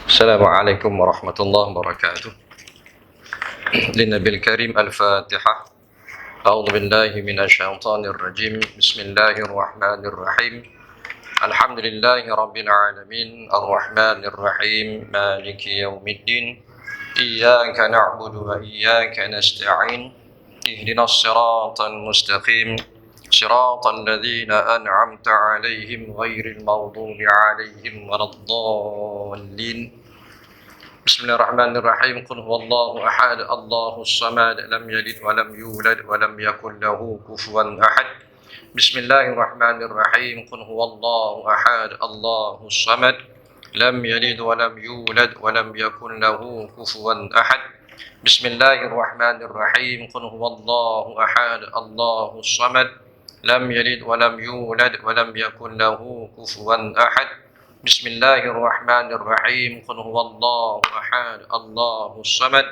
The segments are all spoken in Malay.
Assalamualaikum warahmatullahi wabarakatuh. Linnabil karim al-fatihah. A'udzu billahi minasyaitonir rajim. Bismillahirrahmanirrahim. Alhamdulillahi rabbil alamin. Arrahmanir rahim. Maliki yaumiddin. Iyyaka na'budu wa iyyaka nasta'in. Ihdinas siratal mustaqim. Siratal ladzina an'amta 'alaihim ghairil maghdubi 'alaihim waladdallin. Bismillahirrahmanirrahim. Qul huwallahu ahad, Allahus samad, lam yalid wa lam yulad wa lam yakul lahu kufuwan ahad. Bismillahirrahmanirrahim. Qul huwallahu ahad, Allahus samad, lam yalid wa lam yulad wa lam yakul lahu kufuwan ahad. Bismillahirrahmanirrahim. Qul huwallahu ahad, Allahus samad, lam yalid wa lam yulad wa lam yakul lahu kufuwan ahad. Bismillahirrahmanirrahim. Qul huwallahu ahad, Allahus samad,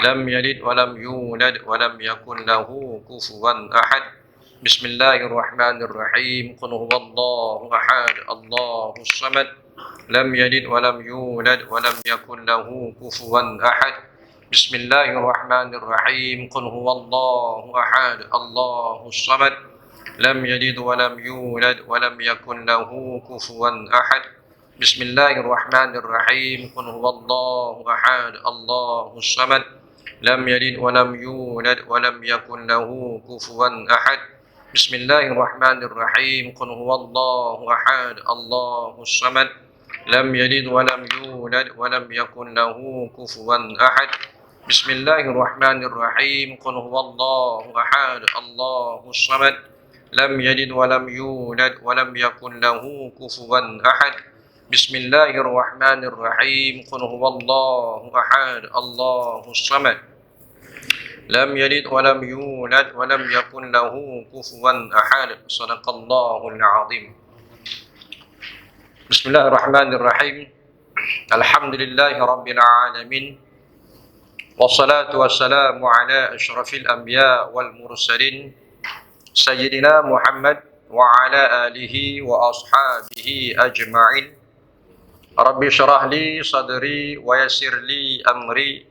lam yalid wa lam yulad wa lam yakul lahu kufuwan ahad. Bismillahirrahmanirrahim. Qul huwallahu ahad, Allahus samad, lam yalid wa lam yulad wa lam yakul lahu kufuwan ahad. Bismillahirrahmanirrahim. Qul huwallahu ahad, Allahus samad, lam yalid wa lam yulad wa lam yakul lahu kufuwan ahad. Bismillahirrahmanirrahim. Qul huwallahu ahad, Allahus samad, lam yalid wa lam yulad wa lam yakul lahu kufuwan ahad. Bismillahirrahmanirrahim. Qul huwallahu ahad, Allahus samad, lam yalid wa lam yulad wa lam yakul lahu kufuwan ahad. Bismillahirrahmanirrahim. Qul huwallahu ahad, Allahus samad, lam yalid wa lam yulad wa lam yakul lahu kufuwan ahad. Bismillahirrahmanirrahim. Qul huwallahu ahad, Allahus samad, lam yalid wa lam yulad wa lam yakul lahu kufuwan ahad. Shadaqallahul azim. Bismillahirrahmanirrahim. Alhamdulillahi rabbil alamin. Wassalatu wassalamu ala asyrafil anbiya wal mursalin Sayyidina Muhammad wa ala alihi wa ashabihi ajma'in. Rabbi syrah li sadri wa yassir li amri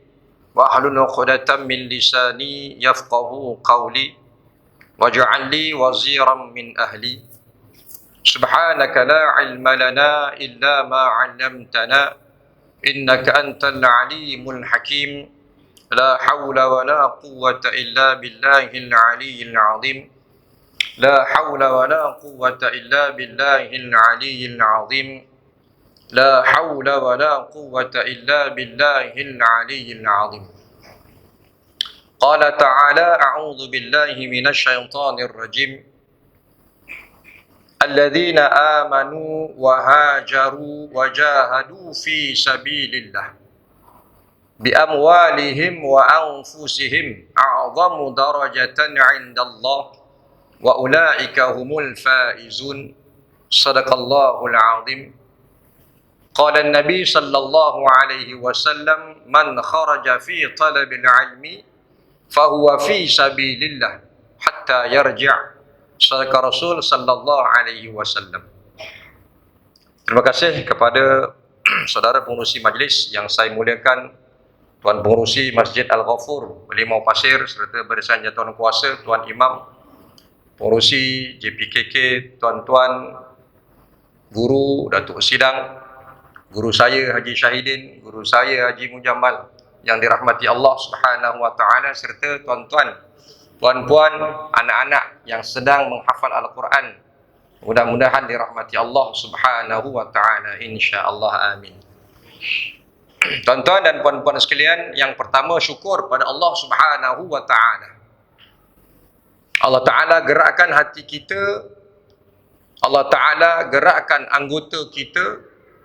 wahlul 'uqdatam min lisani yafqahu qawli waj'al li waziran min ahli. Subhanaka la ilma lana illa ma 'allamtana innaka antal alimul hakim. La hawla wa la quwwata illa billahil aliyyil 'azim. La hawla wa la quwwata illa billahil aliyyil 'azim. La hawla wa la quwwata illa billahil aliyyil 'azim. Qala ta'ala a'udzu billahi minasy syaithanir rajim. Alladzina amanu wa hajaru wa jahadu fi sabilillah bi amwalihim wa anfusihim a'zamu darajatan 'indallah wa ulaika humul faizun. Sadaqallahul azim. Qala an-nabi sallallahu alaihi wasallam man kharaja fi talabil ilmi fahuwa fi sabilillah hatta yarji'. Sadaqa Rasul sallallahu alaihi wasallam. Terima kasih kepada saudara pengurusi majlis yang saya muliakan, Tuan Pengurusi Masjid Al-Ghafur Limau Pasir serta Barisan Jatuhan Kuasa, Tuan Imam, Pengurusi JPKK, tuan-tuan, guru, Datuk Sidang, guru saya Haji Syahidin, guru saya Haji Mujamal yang dirahmati Allah Subhanahu wa taala, serta tuan-tuan, puan-puan, anak-anak yang sedang menghafal Al-Quran. Mudah-mudahan dirahmati Allah Subhanahu wa taala, insya-Allah, amin. Tuan-tuan dan puan-puan sekalian, yang pertama syukur pada Allah Subhanahu wa taala. Allah Ta'ala gerakkan hati kita, Allah Ta'ala gerakkan anggota kita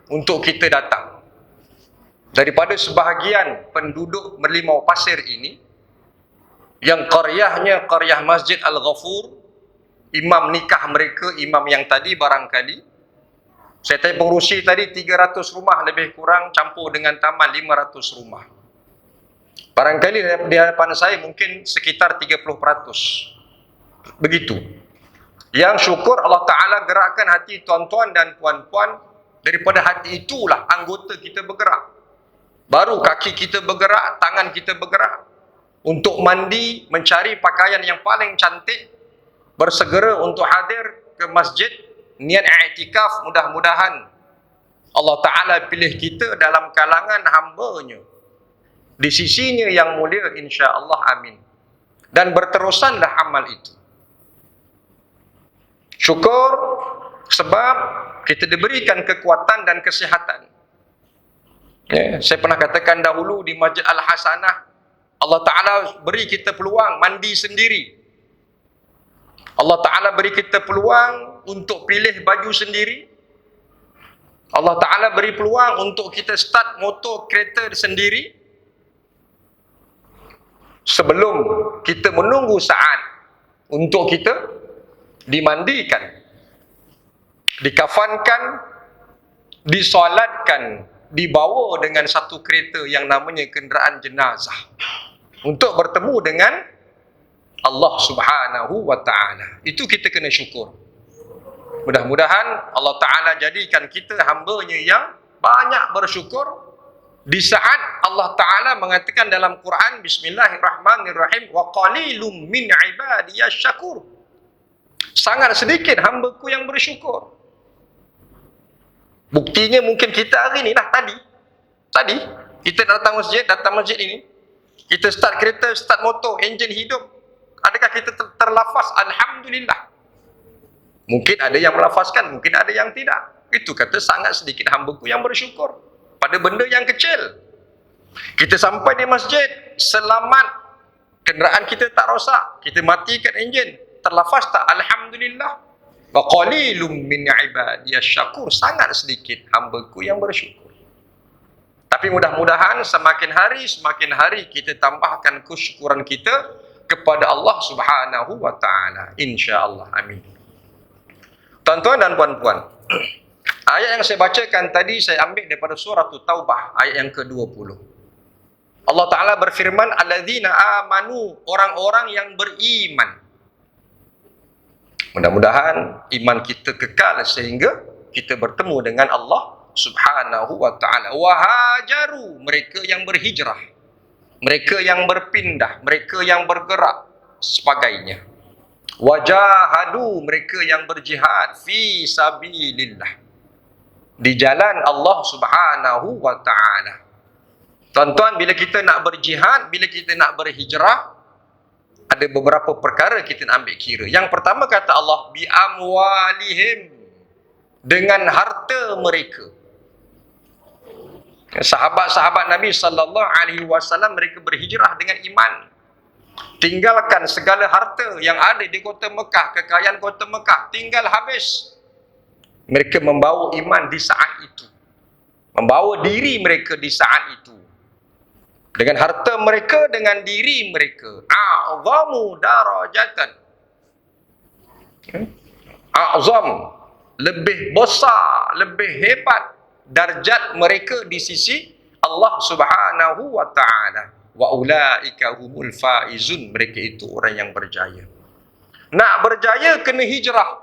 untuk kita datang. Daripada sebahagian penduduk Merlimau Pasir ini, yang qaryahnya qaryah Masjid Al-Ghafur, imam nikah mereka, imam yang tadi barangkali, saya tanya pengurusi tadi 300 rumah lebih kurang, campur dengan taman 500 rumah. Barangkali di hadapan saya mungkin sekitar 30%. Begitu. Yang syukur Allah Ta'ala gerakkan hati tuan-tuan dan puan-puan Daripada hati itulah anggota kita bergerak. Baru kaki kita bergerak, tangan kita bergerak. Untuk mandi, mencari pakaian yang paling cantik, bersegera untuk hadir ke masjid, niat i'tikaf. Mudah-mudahan Allah Ta'ala pilih kita dalam kalangan hamba-Nya di sisinya yang mulia, insya-Allah, amin. Dan berterusanlah amal itu. Syukur sebab kita diberikan kekuatan dan kesihatan. Saya pernah katakan dahulu di Masjid Al-Hasanah, Allah Ta'ala beri kita peluang mandi sendiri. Allah Ta'ala beri kita peluang untuk pilih baju sendiri. Allah Ta'ala beri peluang untuk kita start motor kereta sendiri. Sebelum kita menunggu saat untuk kita dimandikan, dikafankan, disolatkan, dibawa dengan satu kereta yang namanya kenderaan jenazah untuk bertemu dengan Allah Subhanahu wa Ta'ala. Itu kita kena syukur. Mudah-mudahan Allah Ta'ala jadikan kita hamba-Nya yang banyak bersyukur di saat Allah Ta'ala mengatakan dalam Quran, Bismillahirrahmanirrahim, wa qalilum min ibadiyas syakur. Sangat sedikit hamba-Ku yang bersyukur. Buktinya mungkin kita hari ni lah, tadi kita datang masjid ini, kita start kereta, start motor, enjin hidup. Adakah kita terlafaz Alhamdulillah? Mungkin ada yang melafazkan, mungkin ada yang tidak. Itu kata sangat sedikit hamba-Ku yang bersyukur pada benda yang kecil. Kita sampai di masjid selamat, kenderaan kita tak rosak, kita matikan enjin, terlafaz tak Alhamdulillah? Wa qalilum min ibadiyas syakur. Sangat sedikit hamba-Ku yang bersyukur. Tapi mudah-mudahan semakin hari kita tambahkan kesyukuran kita kepada Allah Subhanahu wa Ta'ala, insya-Allah, amin. Tuan-tuan dan puan-puan, ayat yang saya bacakan tadi saya ambil daripada surah Taubah ayat yang ke-20. Allah Ta'ala berfirman, alladzina amanu, orang-orang yang beriman. Mudah-mudahan iman kita kekal sehingga kita bertemu dengan Allah Subhanahu wa Ta'ala. Wahajaru, mereka yang berhijrah, mereka yang berpindah, mereka yang bergerak, sebagainya. Wajahadu, mereka yang berjihad fi sabilillah, di jalan Allah Subhanahu wa Ta'ala. Tuan-tuan, bila kita nak berjihad, bila kita nak berhijrah, ada beberapa perkara kita nak ambil kira. Yang pertama kata Allah, bi amwalihim, dengan harta mereka. Sahabat-sahabat Nabi sallallahu alaihi wasallam, mereka berhijrah dengan iman. Tinggalkan segala harta yang ada di kota Mekah, kekayaan kota Mekah, tinggal habis. Mereka membawa iman di saat itu, membawa diri mereka di saat itu, dengan harta mereka, dengan diri mereka. A'zamu darajatan, a'zam, lebih besar, lebih hebat darjat mereka di sisi Allah Subhanahu wa Ta'ala. Wa ulaika humul faizun, mereka itu orang yang berjaya. Nak berjaya kena hijrah.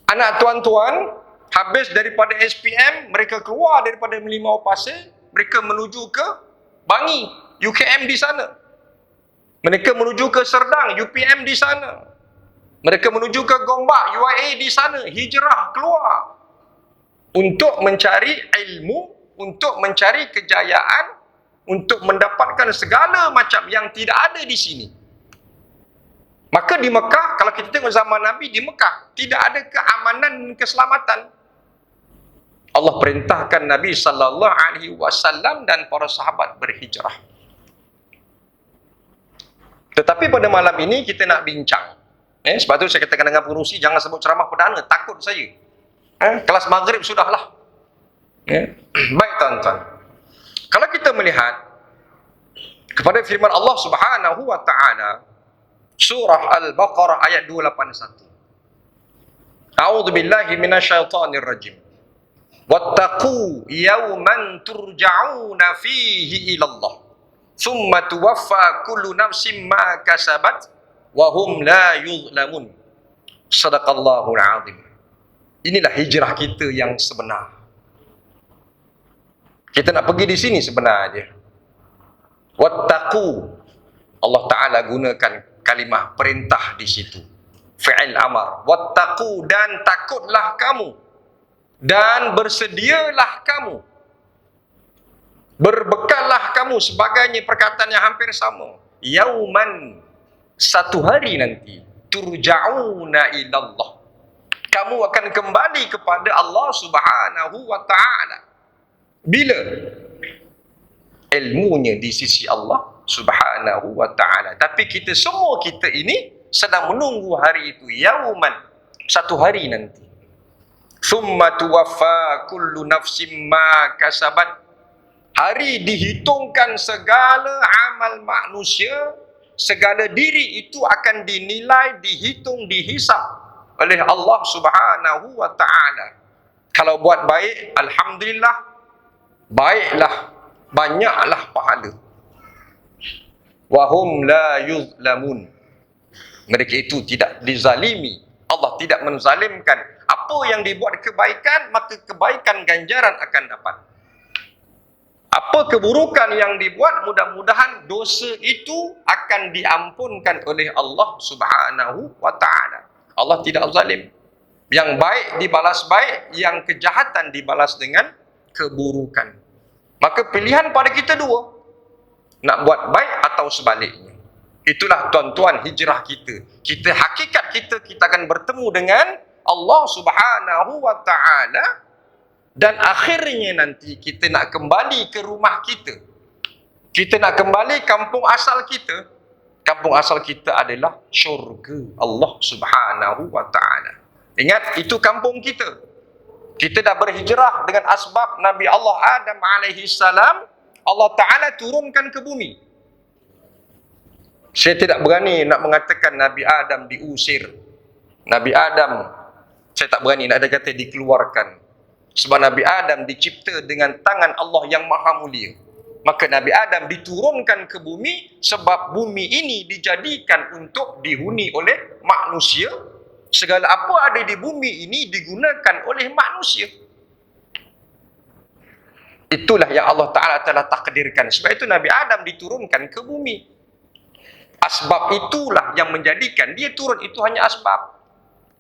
Anak tuan-tuan habis daripada SPM, mereka keluar daripada Merlimau Pasir, mereka menuju ke Bangi, UKM di sana. Mereka menuju ke Serdang, UPM di sana. Mereka menuju ke Gombak, UIA di sana. Hijrah keluar untuk mencari ilmu, untuk mencari kejayaan, untuk mendapatkan segala macam yang tidak ada di sini. Maka di Mekah, kalau kita tengok zaman Nabi, di Mekah tidak ada keamanan dan keselamatan. Allah perintahkan Nabi sallallahu alaihi wasallam dan para sahabat berhijrah. Tetapi pada malam ini kita nak bincang. Sebab tu saya katakan dengan pengurusi, jangan sebut ceramah perdana, takut saya. Kelas maghrib sudahlah. Baik tuan-tuan, kalau kita melihat kepada firman Allah Subhanahu wa Ta'ala, surah Al-Baqarah ayat 281. A'udzu billahi minasyaitonir rajim. Wattaqu yawman turja'una fihi ila Allah, thumma tuwaffa kullu nafsin ma kasabat wa hum la yuzlamun. Shadaqallahul azim. Inilah hijrah kita yang sebenar. Kita nak pergi di sini sebenarnya. Wattaqu. Allah Ta'ala gunakan kalimah perintah di situ. Fi'il amar. Wattaqu, dan takutlah kamu. Dan bersedialah kamu. Berbekallah kamu, sebagainya perkataan yang hampir sama. Yauman, satu hari nanti. Turja'una ilallah. Kamu akan kembali kepada Allah Subhanahu wa Ta'ala. Bila? Ilmunya di sisi Allah Subhanahu wa Ta'ala. Tapi kita semua kita ini sedang menunggu hari itu. Yauman, satu hari nanti. Thumma tuwaffa kullu nafsim ma kasabat. Hari dihitungkan segala amal manusia, segala diri itu akan dinilai, dihitung, dihisap oleh Allah Subhanahu wa Ta'ala. Kalau buat baik, alhamdulillah, baiklah, banyaklah pahala. Wahum la yuzlamun. Mereka itu tidak dizalimi. Allah tidak menzalimkan. Apa yang dibuat kebaikan, maka kebaikan ganjaran akan dapat. Apa keburukan yang dibuat, mudah-mudahan dosa itu akan diampunkan oleh Allah Subhanahu wa Ta'ala. Allah tidak zalim. Yang baik dibalas baik, yang kejahatan dibalas dengan keburukan. Maka pilihan pada kita dua. Nak buat baik atau sebaliknya. Itulah tuan-tuan hijrah kita. Kita hakikat kita akan bertemu dengan Allah Subhanahu wa Ta'ala. Dan akhirnya nanti kita nak kembali ke rumah kita. Kita nak kembali kampung asal kita. Kampung asal kita adalah syurga Allah Subhanahu wa Ta'ala. Ingat, itu kampung kita. Kita dah berhijrah dengan asbab Nabi Allah Adam alaihi salam. Allah Ta'ala turunkan ke bumi. Saya tidak berani nak mengatakan Nabi Adam diusir. Nabi Adam, saya tak berani nak ada kata dikeluarkan. Sebab Nabi Adam dicipta dengan tangan Allah yang maha mulia. Maka Nabi Adam diturunkan ke bumi sebab bumi ini dijadikan untuk dihuni oleh manusia. Segala apa ada di bumi ini digunakan oleh manusia. Itulah yang Allah Ta'ala telah takdirkan. Sebab itu Nabi Adam diturunkan ke bumi. Asbab itulah yang menjadikan dia turun, itu hanya asbab.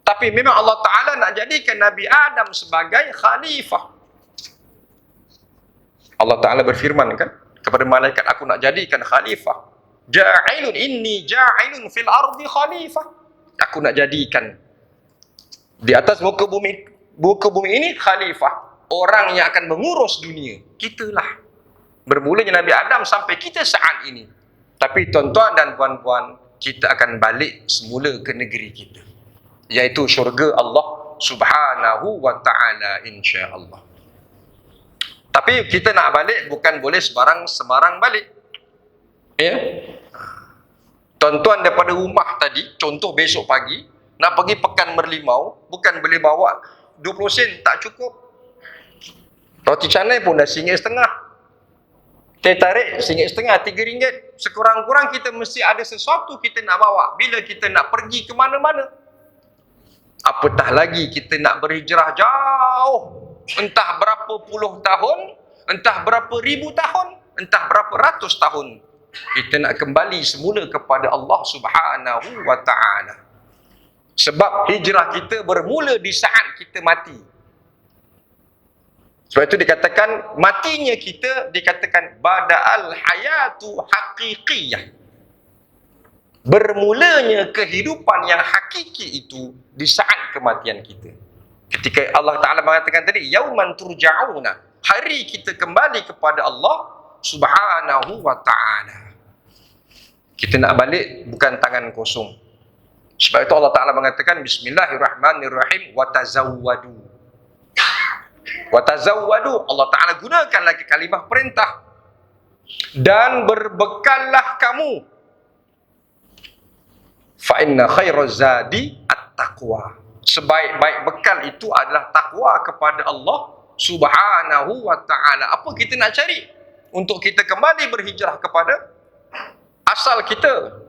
Tapi memang Allah Ta'ala nak jadikan Nabi Adam sebagai khalifah. Allah Ta'ala berfirman kan kepada malaikat, aku nak jadikan khalifah. Inni ja'ilun fil ardi khalifah. Aku nak jadikan di atas muka bumi ini khalifah. Orang yang akan mengurus dunia. Kitalah. Bermulanya Nabi Adam sampai kita saat ini. Tapi tuan-tuan dan puan-puan, kita akan balik semula ke negeri kita. Iaitu syurga Allah Subhanahu wa Ta'ala, insya-Allah. Tapi kita nak balik bukan boleh sembarang balik. Ya. Tuan-tuan daripada rumah tadi, contoh besok pagi nak pergi Pekan Merlimau, bukan boleh bawa 20 sen, tak cukup. Roti canai pun dah RM1.50. Teh tarik RM1.50, RM3. Sekurang-kurang kita mesti ada sesuatu kita nak bawa bila kita nak pergi ke mana-mana. Apatah lagi kita nak berhijrah jauh, entah berapa puluh tahun, entah berapa ribu tahun, entah berapa ratus tahun. Kita nak kembali semula kepada Allah Subhanahu wa Ta'ala. Sebab hijrah kita bermula di saat kita mati. Sebab itu dikatakan, matinya kita dikatakan bada'al hayatu haqiqiyah. Bermulanya kehidupan yang hakiki itu di saat kematian kita. Ketika Allah Ta'ala mengatakan tadi, yauman turja'una, hari kita kembali kepada Allah Subhanahu wa Ta'ala. Kita nak balik bukan tangan kosong. Sebab itu Allah Ta'ala mengatakan, bismillahirrahmanirrahim, watazawwadu. Watazawwadu, Allah Ta'ala gunakan lagi kalimah perintah. Dan berbekallah kamu. Fa inna khairaz zadi at-taqwa. Sebaik-baik bekal itu adalah takwa kepada Allah Subhanahu wa Ta'ala. Apa kita nak cari? Untuk kita kembali berhijrah kepada asal kita.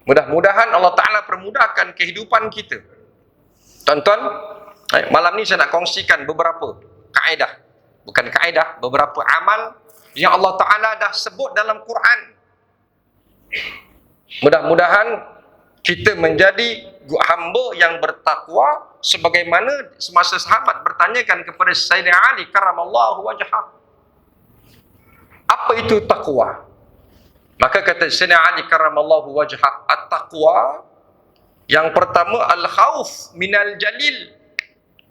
Mudah-mudahan Allah Ta'ala permudahkan kehidupan kita. Tuan-tuan, malam ni saya nak kongsikan beberapa kaedah bukan kaedah, beberapa amal yang Allah Ta'ala dah sebut dalam Quran. Mudah-mudahan kita menjadi hamba yang bertakwa sebagaimana semasa sahabat bertanyakan kepada Sayyidina Ali karramallahu wajhah, apa itu takwa? Maka kata Sayyidina Ali karramallahu wajhah, at-taqwa yang pertama al-khauf minal jalil,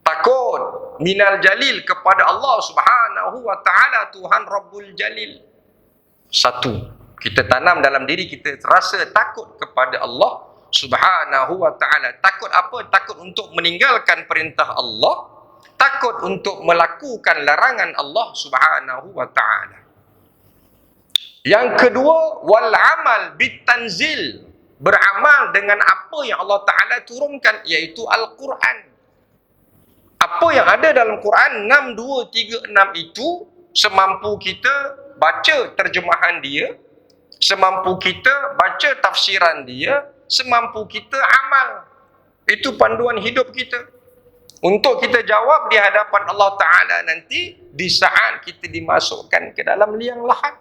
takut minal jalil kepada Allah Subhanahu wa taala, Tuhan Rabbul Jalil. Satu, kita tanam dalam diri kita rasa takut kepada Allah Subhanahu wa ta'ala. Takut apa? Takut untuk meninggalkan perintah Allah, takut untuk melakukan larangan Allah Subhanahu wa ta'ala. Yang kedua, wal amal bitanzil, beramal dengan apa yang Allah Ta'ala turunkan, iaitu Al-Quran. Apa yang ada dalam Quran 6, 2, 3, 6 itu, semampu kita baca terjemahan dia, semampu kita baca tafsiran dia, semampu kita amal. Itu panduan hidup kita untuk kita jawab di hadapan Allah Ta'ala nanti di saat kita dimasukkan ke dalam liang lahat.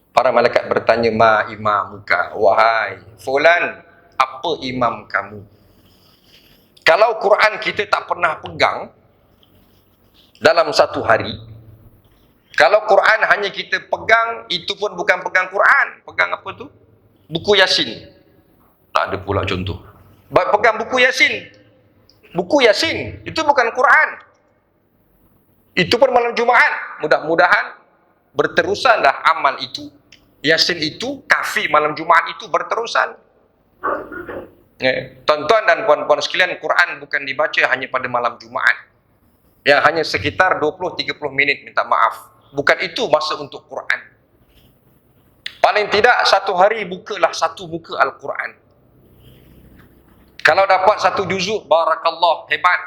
Para malaikat bertanya, ma imamuka, wahai fulan, apa imam kamu? Kalau Quran kita tak pernah pegang dalam satu hari, kalau Quran hanya kita pegang, itu pun bukan pegang Quran, pegang apa tu? Buku Yasin. Tak ada pula contoh. Pegang buku Yasin. Buku Yasin itu bukan Quran. Itu pun malam Jumaat. Mudah-mudahan berterusanlah amal itu. Yasin itu, kafi malam Jumaat itu berterusan. Tuan-tuan dan puan-puan sekalian, Quran bukan dibaca hanya pada malam Jumaat. Yang hanya sekitar 20-30 minit, minta maaf. Bukan itu masa untuk Quran. Paling tidak satu hari bukalah satu muka Al-Quran. Kalau dapat satu juzuk, barakallah, hebat.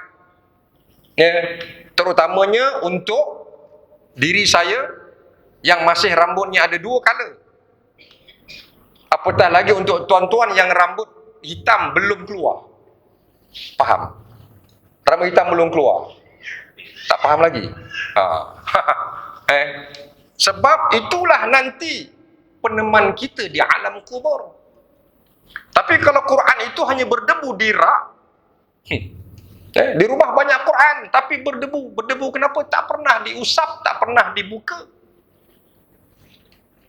Terutamanya untuk diri saya yang masih rambutnya ada 2 color. Apatah lagi untuk tuan-tuan yang rambut hitam belum keluar. Faham? Rambut hitam belum keluar. Tak faham lagi? Sebab itulah nanti peneman kita di alam kubur. Tapi kalau Quran itu hanya berdebu di rak, di rumah banyak Quran tapi berdebu. Berdebu kenapa? Tak pernah diusap, tak pernah dibuka.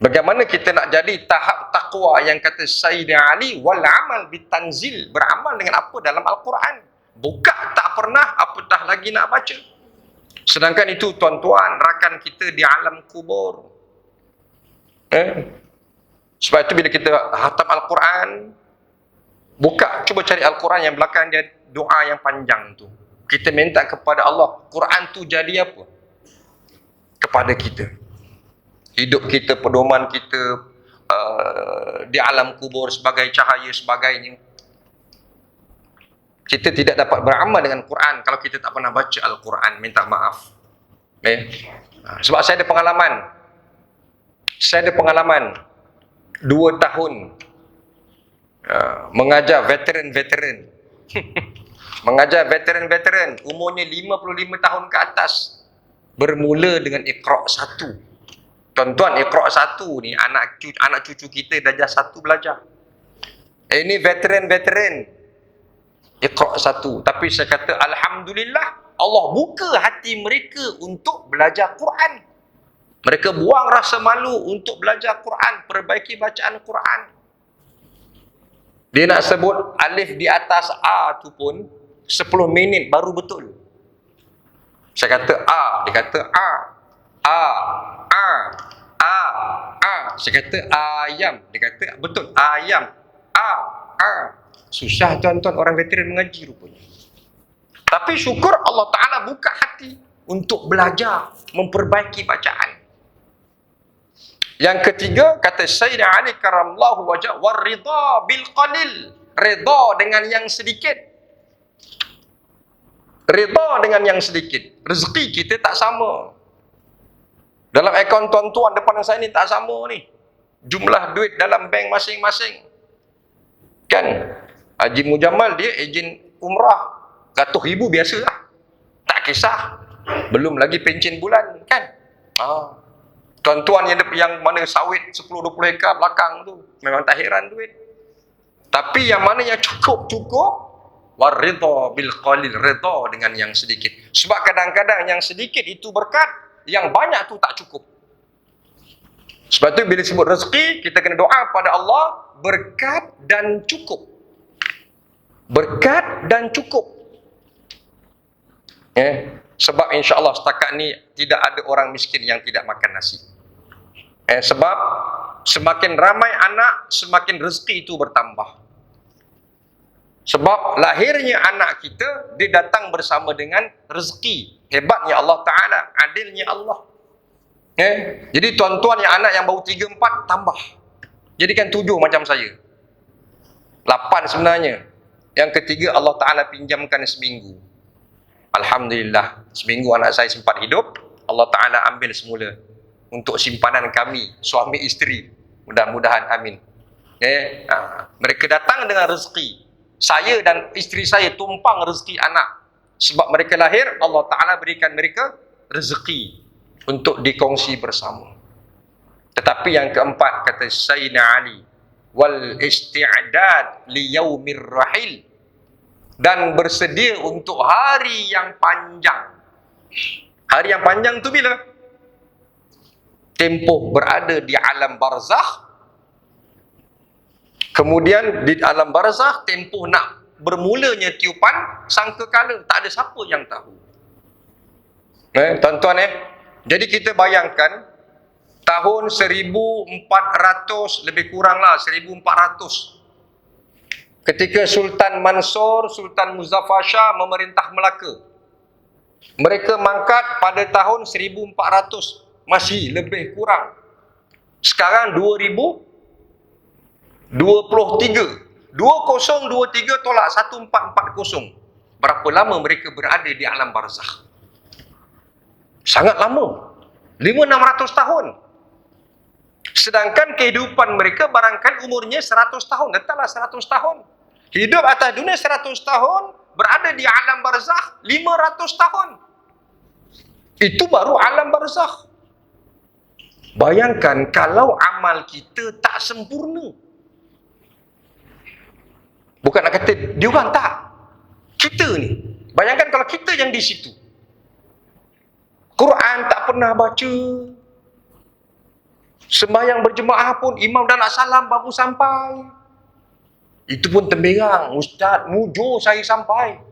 Bagaimana kita nak jadi tahap takwa yang kata Sayyidina Ali, wal amal bitanzil, beramal dengan apa dalam Al-Quran. Buka tak pernah, apatah lagi nak baca. Sedangkan itu tuan-tuan, rakan kita di alam kubur. Sebab itu bila kita khatam Al-Quran, buka, cuba cari Al-Quran yang belakang dia doa yang panjang tu. Kita minta kepada Allah, Quran tu jadi apa? Kepada kita. Hidup kita, pedoman kita, di alam kubur sebagai cahaya, sebagainya. Kita tidak dapat beramal dengan Quran kalau kita tak pernah baca Al-Quran, minta maaf. Sebab saya ada pengalaman. Saya ada pengalaman 2 tahun mengajar veteran-veteran. Mengajar veteran-veteran umurnya 55 tahun ke atas. Bermula dengan Iqra' 1. Tuan-tuan, Iqra' 1 ni anak cucu kita darjah 1 belajar. Ini veteran-veteran Iqra' 1. Tapi saya kata alhamdulillah, Allah buka hati mereka untuk belajar Quran. Mereka buang rasa malu untuk belajar Quran, perbaiki bacaan Quran. Dia nak sebut alif di atas A tu pun 10 minit baru betul. Saya kata A, dia kata A. A, A, A, A. Saya kata ayam, dia kata betul ayam. A, A. Susah tuan-tuan orang veteran mengaji rupanya. Tapi syukur Allah Ta'ala buka hati untuk belajar, memperbaiki bacaan. Yang ketiga, kata Sayyidina Ali karramallahu wajhah, war-ridha bil qalil, redha dengan yang sedikit. Redha dengan yang sedikit. Rezeki kita tak sama. Dalam akaun tuan-tuan depan saya ni tak sama ni. Jumlah duit dalam bank masing-masing. Kan? Haji Mujamal dia ejen umrah. 100,000 biasalah. Tak kisah. Belum lagi pencen bulan, kan? Tuan-tuan yang mana sawit 10-20 hektar belakang tu, memang tak heran duit. Tapi yang mana yang cukup, waridha bil qalil, redha dengan yang sedikit. Sebab kadang-kadang yang sedikit itu berkat, yang banyak tu tak cukup. Sebab tu bila sebut rezeki, kita kena doa pada Allah berkat dan cukup. Berkat dan cukup. Sebab insya-Allah setakat ni tidak ada orang miskin yang tidak makan nasi. Sebab semakin ramai anak, semakin rezeki itu bertambah. Sebab lahirnya anak kita, dia datang bersama dengan rezeki. Hebatnya Allah Ta'ala, adilnya Allah. Jadi tuan-tuan yang anak yang baru 3-4, tambah. Jadikan 7 macam saya. 8 sebenarnya. Yang ketiga Allah Ta'ala pinjamkan seminggu. Alhamdulillah, seminggu anak saya sempat hidup, Allah Ta'ala ambil semula untuk simpanan kami, suami isteri. Mudah-mudahan, amin. Mereka datang dengan rezeki. Saya dan isteri saya tumpang rezeki anak. Sebab mereka lahir, Allah Ta'ala berikan mereka rezeki untuk dikongsi bersama. Tetapi yang keempat, kata Sayyidina Ali, wal isti'dad li yaumir rahil, dan bersedia untuk hari yang panjang. Hari yang panjang tu bila? Tempoh berada di alam barzakh. Kemudian di alam barzakh, tempoh nak bermulanya tiupan sangkakala. Tak ada siapa yang tahu. Tuan-tuan jadi kita bayangkan tahun 1400, lebih kuranglah 1400, ketika Sultan Mansur, Sultan Muzaffar Shah memerintah Melaka. Mereka mangkat pada tahun 1400, masih lebih kurang. Sekarang 2023. 2023 tolak 1440. Berapa lama mereka berada di alam barzakh? Sangat lama. 500-600 tahun. Sedangkan kehidupan mereka barangkali umurnya 100 tahun. Letaklah 100 tahun. Hidup atas dunia 100 tahun, berada di alam barzakh 500 tahun. Itu baru alam barzakh. Bayangkan kalau amal kita tak sempurna. Bukan nak kata dia orang tak. Kita ni. Bayangkan kalau kita yang di situ. Quran tak pernah baca. Sembahyang berjemaah pun imam dah nak salam baru sampai. Itu pun temberang, ustaz mujur saya sampai.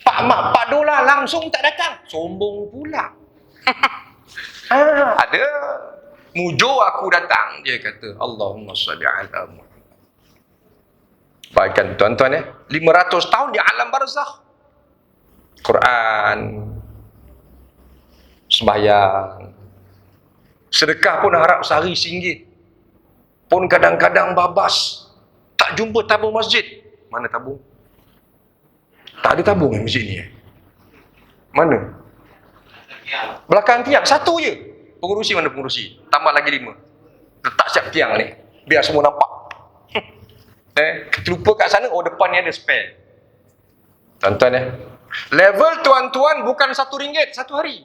Pak Dola langsung tak datang. Sombong pula. Ada. Mujur aku datang, dia kata. Allahumma salli ala Muhammad. Baikkan tuan-tuan 500 tahun di alam barzakh. Quran, sembahyang, sedekah pun harap sehari RM1. Pun kadang-kadang babas. Tak jumpa tabung masjid. Mana tabung? Tak ada tabung masjid ni. Mana? Belakang tiang. Satu je. Pengurusi mana pengurusi? Tambah lagi 5. Letak siap tiang ni. Biar semua nampak. Terlupa kat sana, depan ni ada spare. Tuan-tuan level tuan-tuan bukan RM1 satu hari.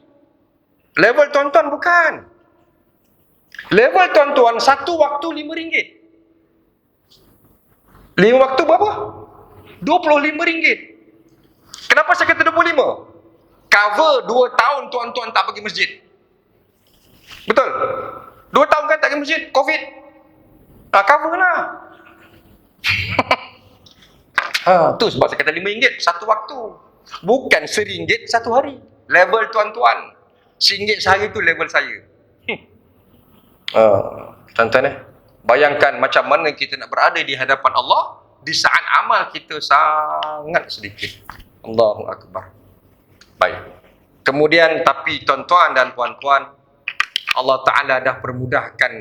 Level tuan-tuan bukan. Level tuan-tuan satu waktu RM5. 5 waktu berapa? RM25. Kenapa saya kata 25? Cover 2 tahun tuan-tuan tak pergi masjid. Betul? 2 tahun kan tak pergi masjid, Covid. Cover lah. Tu sebab saya kata RM5 satu waktu. Bukan RM1 satu hari. Level tuan-tuan. RM1 sehari tu level saya. Tuan-tuan bayangkan macam mana kita nak berada di hadapan Allah di saat amal kita sangat sedikit. Allahu Akbar. Baik. Kemudian tapi tuan-tuan dan puan-puan, Allah Ta'ala dah permudahkan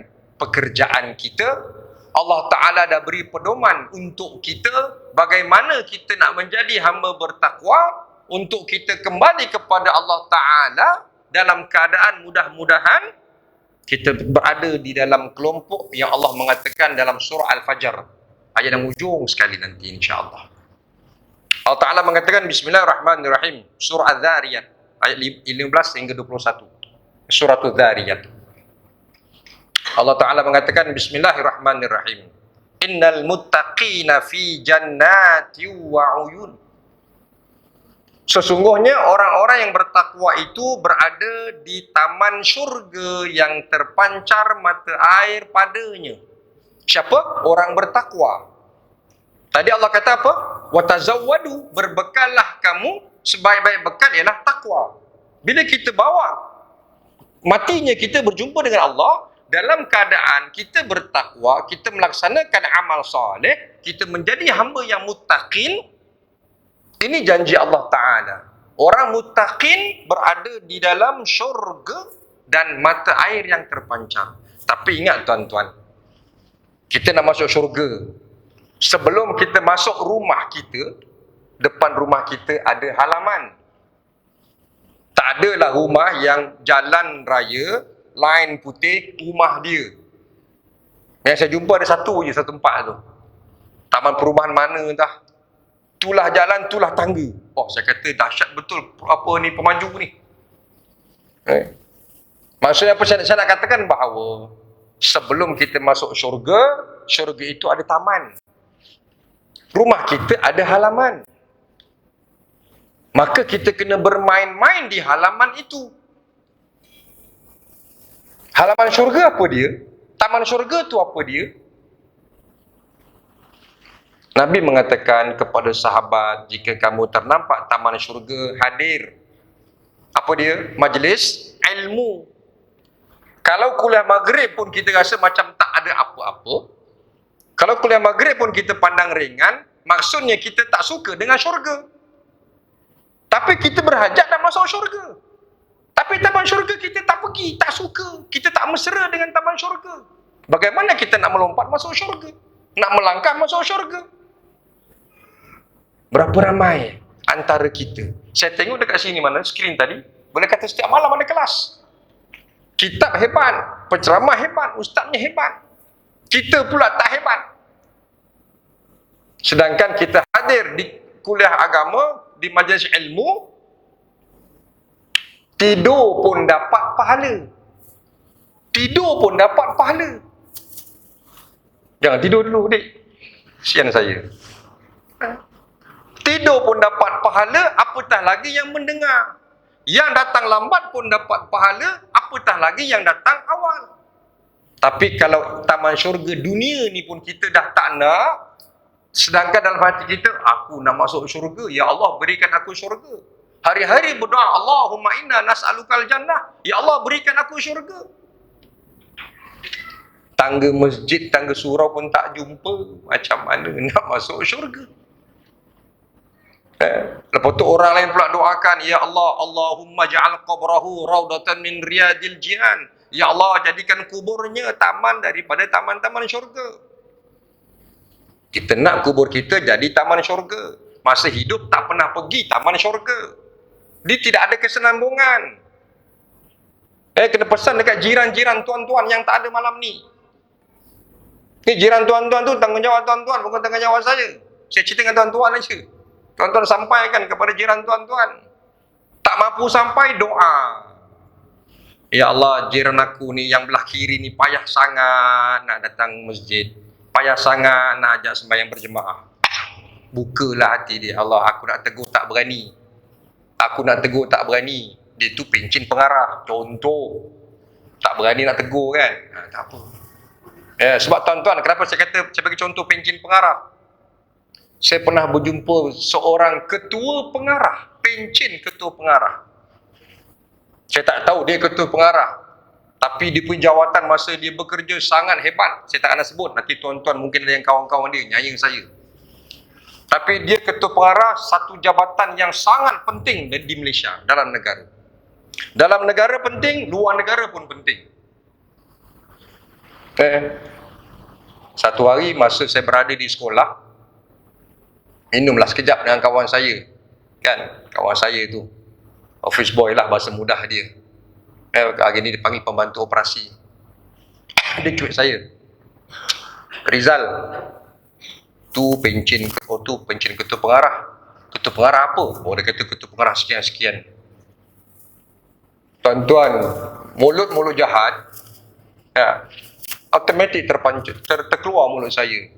pekerjaan kita. Allah Ta'ala dah beri pedoman untuk kita bagaimana kita nak menjadi hamba bertakwa untuk kita kembali kepada Allah Ta'ala dalam keadaan mudah-mudahan kita berada di dalam kelompok yang Allah mengatakan dalam surah Al-Fajr. Ayat yang ujung sekali nanti insya-Allah. Allah Ta'ala mengatakan Bismillahirrahmanirrahim. Surah Al-Dhariyat ayat 15 hingga 21. Surah Dzariyat. Allah Ta'ala mengatakan, Bismillahirrahmanirrahim. Innal muttaqina fi jannati wa uyun. Sesungguhnya orang-orang yang bertakwa itu berada di taman syurga yang terpancar mata air padanya. Siapa? Orang bertakwa. Tadi Allah kata apa? Watazawwadu, berbekallah kamu, sebaik-baik bekal ialah takwa. Bila kita bawa matinya kita berjumpa dengan Allah dalam keadaan kita bertakwa, kita melaksanakan amal soleh, kita menjadi hamba yang muttaqin. Ini janji Allah Ta'ala. Orang muttaqin berada di dalam syurga dan mata air yang terpancar. Tapi ingat tuan-tuan, kita nak masuk syurga, sebelum kita masuk rumah kita, depan rumah kita ada halaman. Tak adalah rumah yang jalan raya, line putih, rumah dia. Yang saya jumpa ada satu je, satu tempat tu. Taman perumahan mana entah. Itulah jalan, itulah tangga. Oh, saya kata dahsyat betul apa ni pemaju ni. Maksudnya apa saya nak katakan bahawa sebelum kita masuk syurga, syurga itu ada taman. Rumah kita ada halaman. Maka kita kena bermain-main di halaman itu. Halaman syurga apa dia? Taman syurga tu apa dia? Nabi mengatakan kepada sahabat, jika kamu ternampak taman syurga, hadir. Apa dia? Majlis ilmu. Kalau kuliah maghrib pun kita rasa macam tak ada apa-apa. Kalau kuliah maghrib pun kita pandang ringan, maksudnya kita tak suka dengan syurga. Tapi kita berhajat nak masuk syurga. Tapi taman syurga kita tak pergi, tak suka. Kita tak mesra dengan taman syurga. Bagaimana kita nak melompat masuk syurga? Nak melangkah masuk syurga? Berapa ramai antara kita? Saya tengok dekat sini mana, skrin tadi. Boleh kata setiap malam ada kelas. Kitab hebat, penceramah hebat, ustaznya hebat. Kita pula tak hebat. Sedangkan kita hadir di kuliah agama, di majlis ilmu, tidur pun dapat pahala. Tidur pun dapat pahala. Jangan tidur dulu, dik. Kesian saya. Tidur pun dapat pahala, apatah lagi yang mendengar. Yang datang lambat pun dapat pahala, apatah lagi yang datang awal. Tapi kalau taman syurga dunia ni pun kita dah tak nak, sedangkan dalam hati kita, aku nak masuk syurga, ya Allah berikan aku syurga. Hari-hari berdoa, Allahumma inna nas'alukal jannah, ya Allah berikan aku syurga. Tangga masjid, tangga surau pun tak jumpa, macam mana nak masuk syurga? Lepas tu orang lain pula doakan, ya Allah, Allahumma ja'al qabrahu raudatan min riyadil jinan, ya Allah jadikan kuburnya taman daripada taman-taman syurga. Kita nak kubur kita jadi taman syurga. Masa hidup tak pernah pergi taman syurga. Dia tidak ada kesenambungan. Kena pesan dekat jiran-jiran tuan-tuan yang tak ada malam ni. Ni jiran tuan-tuan tu tanggungjawab tuan-tuan, bukan tanggungjawab saya. Saya cerita dengan tuan-tuan aja. Tuan-tuan sampaikan kepada jiran tuan-tuan. Tak mampu sampai, doa. Ya Allah, jiran aku ni yang belah kiri ni payah sangat nak datang masjid. Payah sangat nak ajak sembahyang berjemaah. Bukalah hati dia. Allah, aku nak tegur tak berani. Aku nak tegur tak berani. Dia tu pencin pengarah. Contoh. Tak berani nak tegur kan? Tak apa. Sebab tuan-tuan, kenapa saya kata, saya bagi contoh pencin pengarah. Saya pernah berjumpa seorang ketua pengarah. Pencin ketua pengarah. Saya tak tahu dia ketua pengarah. Tapi dia punya jawatan masa dia bekerja sangat hebat. Saya tak nak sebut. Nanti tuan-tuan mungkin ada yang kawan-kawan dia nyayang saya. Tapi dia ketua pengarah satu jabatan yang sangat penting di Malaysia, dalam negara. Dalam negara penting, luar negara pun penting. Satu hari masa saya berada di sekolah, minumlah sekejap dengan kawan saya. Kan, kawan saya tu office boy lah bahasa mudah dia. Hari ni dipanggil pembantu operasi. Dia cuit saya, Rizal, tu pencin ketua pengarah. Ketua pengarah apa? Oh, dia kata ketua pengarah sekian-sekian. Tuan-tuan, mulut-mulut jahat, ya, automatik terkeluar mulut saya.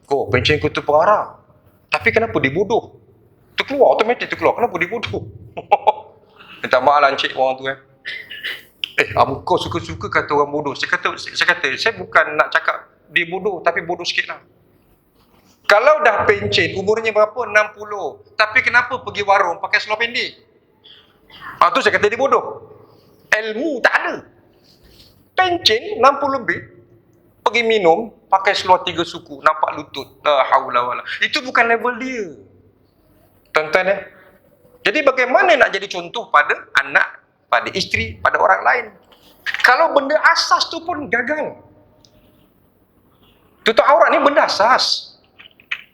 Oh, pencen ku tu pengarah. Tapi kenapa dia bodoh? Terkeluar, automatik terkeluar. Kenapa dia bodoh? Minta maaf lah encik orang tu kau suka-suka kata orang bodoh. Saya kata, saya bukan nak cakap dia bodoh, tapi bodoh sikit lah. Kalau dah pencen, umurnya berapa? 60. Tapi kenapa pergi warung pakai seluar pendek? Tu saya kata dia bodoh. Ilmu tak ada. Pencen 60 lebih, pergi minum pakai seluar 3 suku, nampak lutut. La haula wala. Itu bukan level dia. Tuan-tuan Jadi bagaimana nak jadi contoh pada anak, pada isteri, pada orang lain? Kalau benda asas tu pun gagal. Tutup aurat ni benda asas.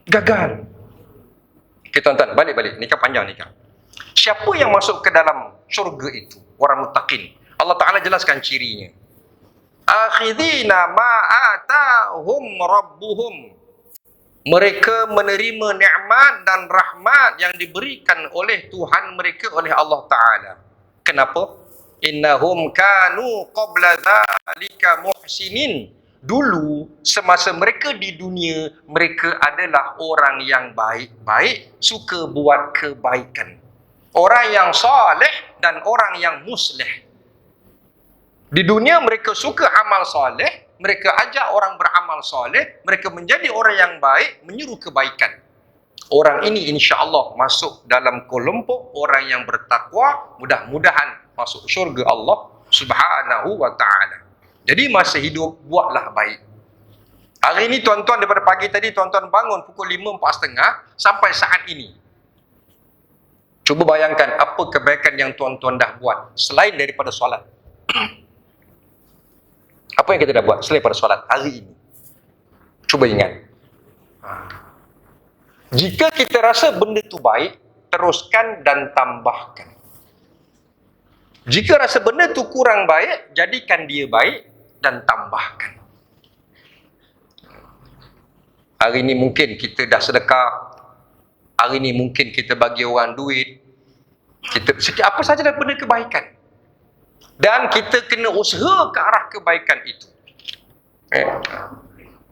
Gagal. Okay, tuan-tuan, balik-balik. Nikah panjang nikah. Siapa yang masuk ke dalam syurga itu? Orang muttaqin. Allah Ta'ala jelaskan cirinya. Akhidina ma'atahum rabbuhum. Mereka menerima nikmat dan rahmat yang diberikan oleh Tuhan mereka, oleh Allah Ta'ala. Kenapa? Innahum kanu qabla dhalika muhsinin. Dulu, semasa mereka di dunia, mereka adalah orang yang baik-baik, suka buat kebaikan. Orang yang saleh dan orang yang musleh. Di dunia mereka suka amal saleh, mereka ajak orang beramal saleh, mereka menjadi orang yang baik, menyuruh kebaikan. Orang ini insya-Allah masuk dalam kelompok orang yang bertakwa, mudah-mudahan masuk syurga Allah Subhanahu wa ta'ala. Jadi masa hidup, buatlah baik. Hari ini tuan-tuan, daripada pagi tadi tuan-tuan bangun pukul 5, 4.30 sampai saat ini. Cuba bayangkan apa kebaikan yang tuan-tuan dah buat selain daripada solat. Apa yang kita dah buat selain daripada solat hari ini? Cuba ingat. Jika kita rasa benda tu baik, teruskan dan tambahkan. Jika rasa benda tu kurang baik, jadikan dia baik dan tambahkan. Hari ini mungkin kita dah sedekah. Hari ini mungkin kita bagi orang duit. Kita apa saja dah benda kebaikan. Dan kita kena usaha ke arah kebaikan itu.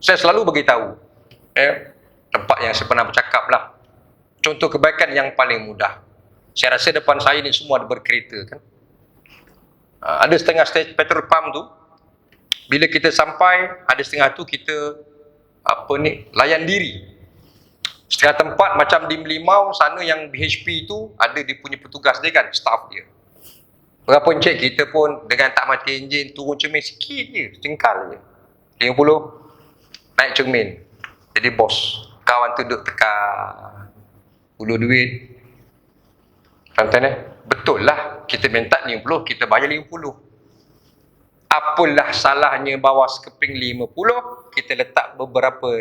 Saya selalu beritahu. Tempat yang saya pernah bercakap lah. Contoh kebaikan yang paling mudah. Saya rasa depan saya ni semua ada berkereta kan. Ada setengah petrol pump tu, bila kita sampai, ada setengah tu kita layan diri. Setengah tempat macam di Melimau sana yang BHP tu, ada dia punya petugas dia kan, staff dia. Berapa encik kita pun dengan tak mati enjin, turun cermin sikit je, cengkal je. 50 naik cermin. Jadi bos, kawan tu duduk tekan, ulu duit. Tuan-tuan betul lah, kita minta 50, kita bayar 50. Apalah salahnya bawa sekeping 50, kita letak beberapa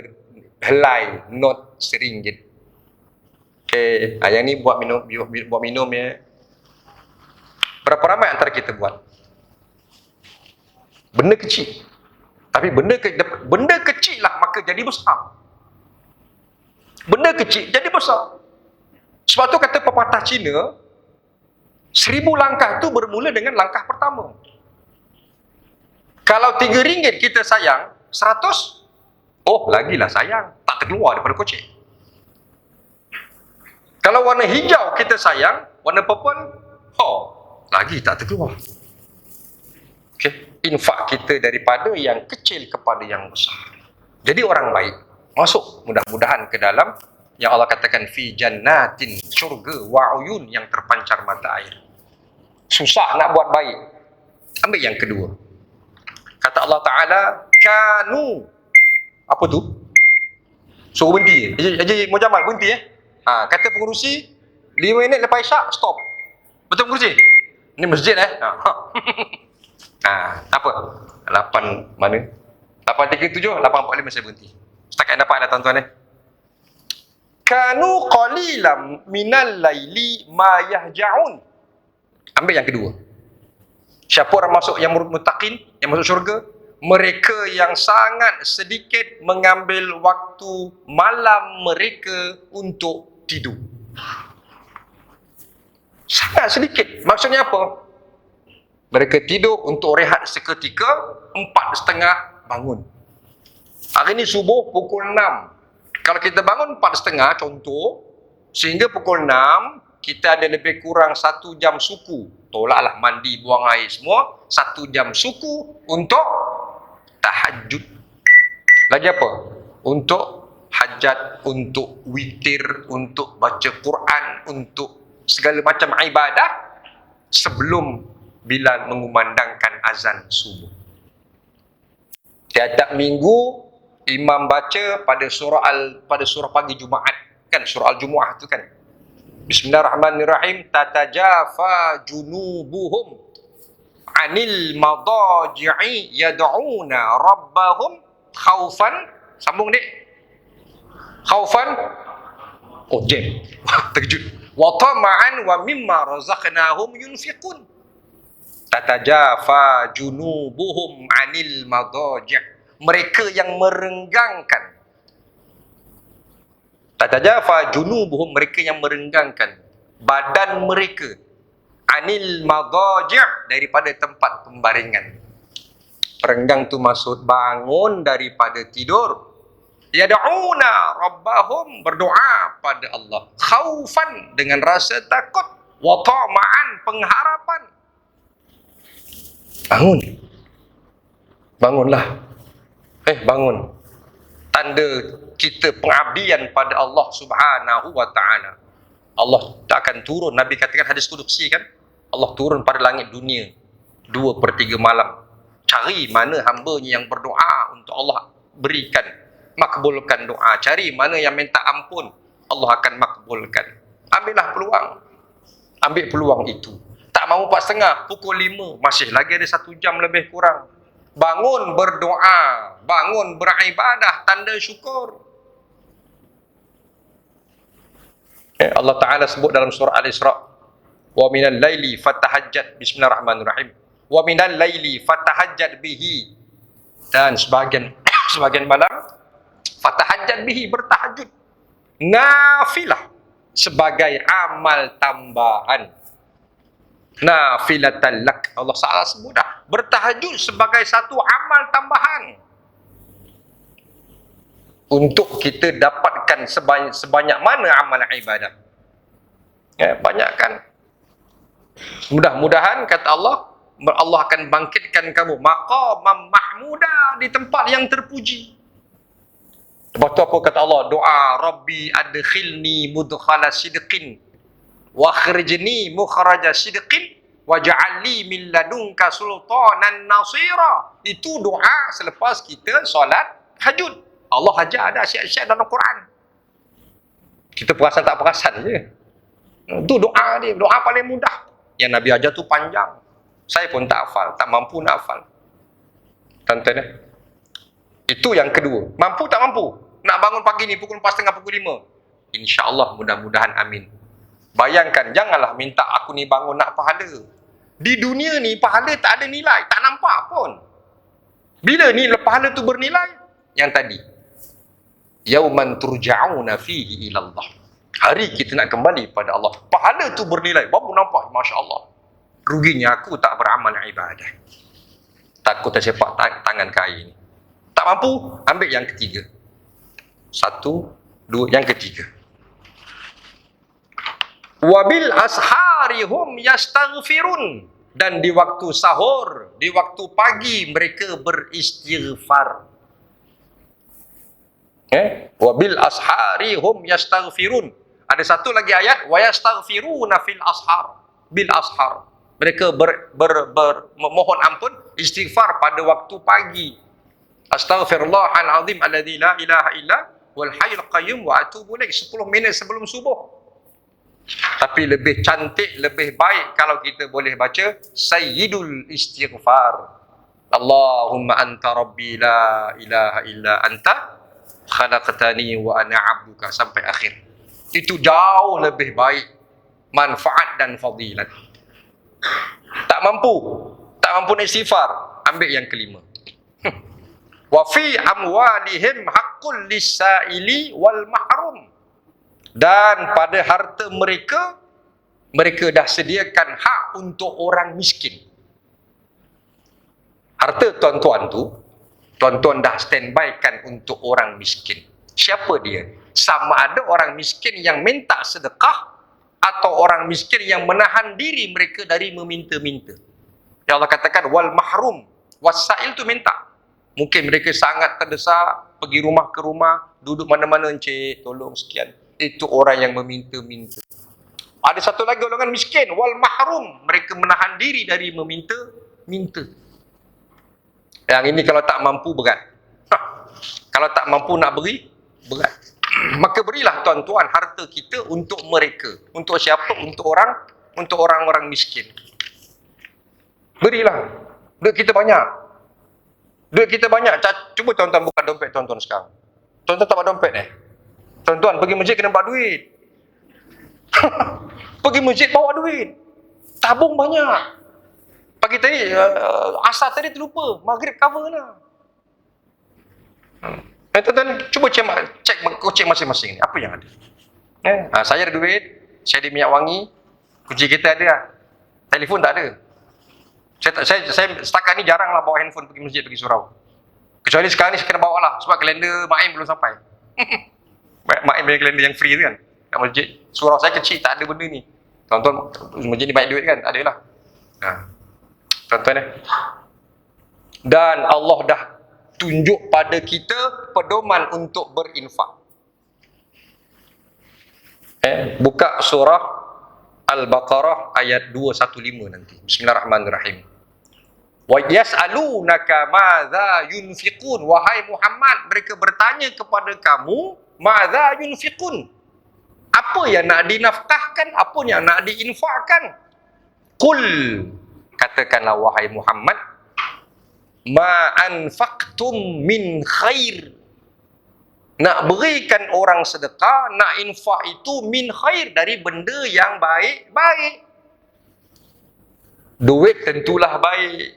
helai not RM1. Okey, yang ni buat minum ya. Berapa ramai antara kita buat? Benda kecil. Tapi benda kecil lah maka jadi besar. Benda kecil jadi besar. Sebab tu kata pepatah Cina, 1000 langkah tu bermula dengan langkah pertama. Kalau RM3 kita sayang, 100, lagilah sayang, tak terkeluar daripada kocek. Kalau warna hijau kita sayang, warna purple, lagi tak terkeluar. Okay. Infak kita daripada yang kecil kepada yang besar. Jadi orang baik, masuk mudah-mudahan ke dalam yang Allah katakan fi jannatin, syurga wa uyun, yang terpancar mata air. Susah nak buat baik. Ambil yang kedua. Kata Allah Ta'ala, kanu. Apa tu? Suruh berhenti. Haji Mujamal, berhenti kata pengurusi, 5 minit lepas isyak, stop. Betul pengurusi? Ini masjid apa? 8 mana? 8.37, 8.45 saya berhenti. Setakat dapat tuan-tuan Kanu qalilam minal laili ma yahja'un. Ambil yang kedua. Siapa orang masuk yang muttaqin, yang masuk syurga? Mereka yang sangat sedikit mengambil waktu malam mereka untuk tidur. Sangat sedikit. Maksudnya apa? Mereka tidur untuk rehat seketika, 4:30 bangun. Hari ni subuh pukul 6. Kalau kita bangun 4:30 contoh, sehingga pukul 6, kita ada lebih kurang 1 jam suku. Tolaklah mandi, buang air semua. 1 jam suku untuk tahajud. Lagi apa? Untuk hajat, untuk witir, untuk baca Quran, untuk segala macam ibadah sebelum Bilal mengumandangkan azan subuh. Tiap minggu imam baca pada surah pagi Jumaat, kan surah Al-Jumu'ah tu kan. Bismillahirrahmanirrahim. Tatajafa junubuhum anil madaji'i yad'una rabbahum khaufan. Sambung dik. Khaufan. Oh jam. Terkejut. Wa tama'an wa mimma razaqnahum yunfiqun. Tatajafa junubuhum anil madaji'. Mereka yang merenggangkan. Tatajafa junubuhum, mereka yang merenggangkan badan mereka. Anil madaji', daripada tempat pembaringan. Renggang tu maksud bangun daripada tidur. Yad'una rabbahum, berdoa pada Allah. Khaufan, dengan rasa takut. Wa tama'an, pengharapan. Bangun. Bangunlah. Bangun. Tanda kita pengabdian pada Allah Subhanahu wa ta'ala. Allah tak akan turun. Nabi katakan hadis qudsi kan, Allah turun pada langit dunia 2/3 malam. Cari mana hambanya yang berdoa untuk Allah berikan, makbulkan doa. Cari mana yang minta ampun, Allah akan makbulkan. Ambillah peluang. Ambil peluang itu. Tak mahu 4:30, pukul 5. Masih lagi ada 1 jam lebih kurang. Bangun berdoa, bangun beribadah, tanda syukur. Allah Ta'ala sebut dalam surah Al-Isra, wa minal laili fatahajjad, bismillahirrahmanirrahim, wa minal laili fatahajjad bihi, dan sebagian malam fatahajjad bihi, bertahajud, nafilah, sebagai amal tambahan. Nafilatan lak, Allah Ta'ala sebut dah, bertahajud sebagai satu amal tambahan untuk kita dapatkan sebanyak mana amal ibadah. Banyakkan. Mudah-mudahan kata Allah, Allah akan bangkitkan kamu maqamam mahmuda, di tempat yang terpuji. Lepas tu apa kata Allah? Doa, Rabbi adkhilni mudkhala sidqin wa akhrijni mukhraja sidqin waj'alni min ladunka sultanan nasira. Itu doa selepas kita solat tahajud. Allah ajar ada asyik-asyik dalam Quran. Kita perasan tak perasan je. Itu doa dia, doa paling mudah. Yang Nabi ajar tu panjang. Saya pun tak hafal, tak mampu nak hafal. Tuan-tuan, itu yang kedua. Mampu tak mampu? Nak bangun pagi ni pukul 4:30, pukul 5. InsyaAllah, mudah-mudahan, amin. Bayangkan, janganlah minta aku ni bangun nak pahala. Di dunia ni, pahala tak ada nilai. Tak nampak pun. Bila ni pahala tu bernilai? Yang tadi. Yauman turja'una fihi ilallah. Hari kita nak kembali pada Allah. Pahala tu bernilai. Baru nampak, Masya Allah. Ruginya aku tak beramal ibadah. Takut tersepak tangan kain ni. Tak mampu, ambil yang ketiga. 1, 2, yang ketiga. Wabil asharihum yastaghfirun, dan di waktu sahur, di waktu pagi mereka beristighfar. Wabil asharihum yastaghfirun. Ada satu lagi ayat, wa yastaghfiruna fil ashar, bil ashar. Mereka memohon ampun, istighfar pada waktu pagi. Astaghfirullahal azim alladzi la ilaha illa wal hayyul qayyum wa atubu ilaih. 10 minit sebelum subuh. Tapi lebih cantik, lebih baik kalau kita boleh baca sayyidul istighfar. Allahumma anta rabbi la ilaha illa anta khalaqtani wa ana 'abduka, sampai akhir. Itu jauh lebih baik manfaat dan fadilat. Tak mampu nak istighfar, ambil yang kelima. Wa fi amwalihim haqqul lis-sa'ili wal mahrum. Dan pada harta mereka, mereka dah sediakan hak untuk orang miskin. Harta tuan-tuan dah standby kan untuk orang miskin. Siapa dia? Sama ada orang miskin yang minta sedekah atau orang miskin yang menahan diri mereka dari meminta-minta. Ya Allah katakan wal mahrum, wasail tu minta. Mungkin mereka sangat terdesak, pergi rumah ke rumah, duduk mana-mana, encik tolong sekian. Itu orang yang meminta-minta. Ada satu lagi golongan miskin, wal mahrum, mereka menahan diri dari meminta-minta. Yang ini kalau tak mampu berat. Kalau tak mampu nak beri, berat. Maka berilah tuan-tuan harta kita untuk mereka. Untuk siapa? Untuk orang-orang miskin. Berilah. Duit kita banyak. Cuba tuan-tuan buka dompet tuan-tuan sekarang. Tuan-tuan tak bawa dompet Tuan-tuan pergi masjid kena bawa duit. Pergi masjid bawa duit. Tabung banyak. Pagi tadi, asar tadi terlupa. Maghrib cover lah. Tuan-tuan, cuba cek kocek masing-masing ni. Apa yang ada? Saya ada duit. Saya ada minyak wangi. Kunci kita ada lah. Telefon tak ada. Saya setakat ni jarang lah bawa handphone pergi masjid, pergi surau. Kecuali sekarang ni saya kena bawa lah. Sebab kalender Maim belum sampai. Maim punya kalender yang free tu kan. Kat masjid. Surau saya kecil, tak ada benda ni. Tuan-tuan, masjid ni banyak duit kan? Ada lah. Tuan-tuan dan Allah dah tunjuk pada kita pedoman untuk berinfak. Buka surah Al-Baqarah ayat 215 nanti. Bismillahirrahmanirrahim. Wa yas'alunaka madza yunfiqun. Wahai Muhammad, mereka bertanya kepada kamu, madza yunfiqun? Apa yang nak dinafkahkan, apa yang nak diinfakkan? Qul, katakanlah wahai Muhammad, ma anfaqtum min khair. Nak berikan orang sedekah, nak infak itu min khair, dari benda yang baik-baik. Duit tentulah baik.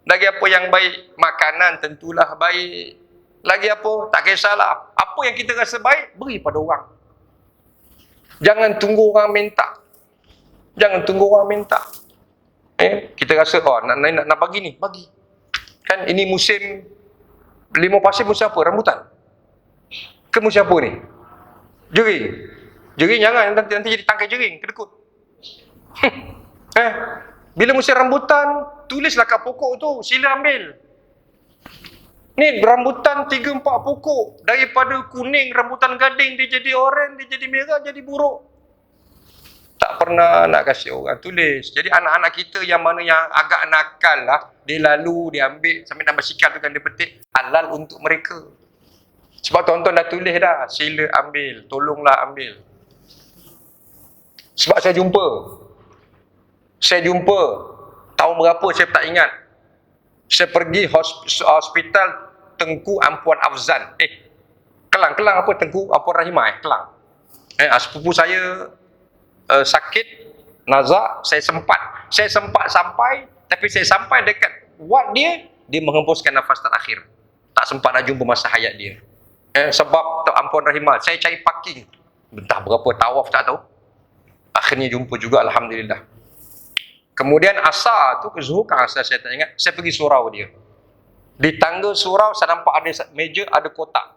Lagi apa yang baik? Makanan tentulah baik. Lagi apa? Tak kisahlah. Apa yang kita rasa baik, beri pada orang. Jangan tunggu orang minta. Kita rasa nak bagi ni, bagi. Kan ini musim limau pasir, musim apa? Rambutan. Ke musim apa ni? Jering jangan nanti jadi tangkai jering, kedekut. Bila musim rambutan, tulislah kat pokok tu, sila ambil. Ni rambutan 3-4 pokok. Daripada kuning, rambutan gading, dia jadi oranye, dia jadi merah, jadi buruk. Tak pernah nak kasih orang tulis. Jadi anak-anak kita yang mana yang agak nakal lah, dia lalu, dia ambil, sambil nak bersikap tu kan dia petik, halal untuk mereka. Sebab tuan-tuan dah tulis dah, sila ambil, tolonglah ambil. Sebab saya jumpa, tahun berapa saya tak ingat. Saya pergi hospital Tengku Ampuan Afzan. Kelang apa? Tengku Ampuan Rahimah Kelang. Sepupu saya sakit, nazak, saya sempat sampai, tapi saya sampai dekat ward dia menghembuskan nafas terakhir. Tak sempat nak jumpa masa hayat dia. Sebab Ampuan Rahimah, saya cari parking. Entah berapa tawaf tak tahu. Akhirnya jumpa juga, alhamdulillah. Kemudian asar tu ke Zuhur ke asar saya tak ingat, saya pergi surau dia. Di tangga surau saya nampak ada meja, ada kotak.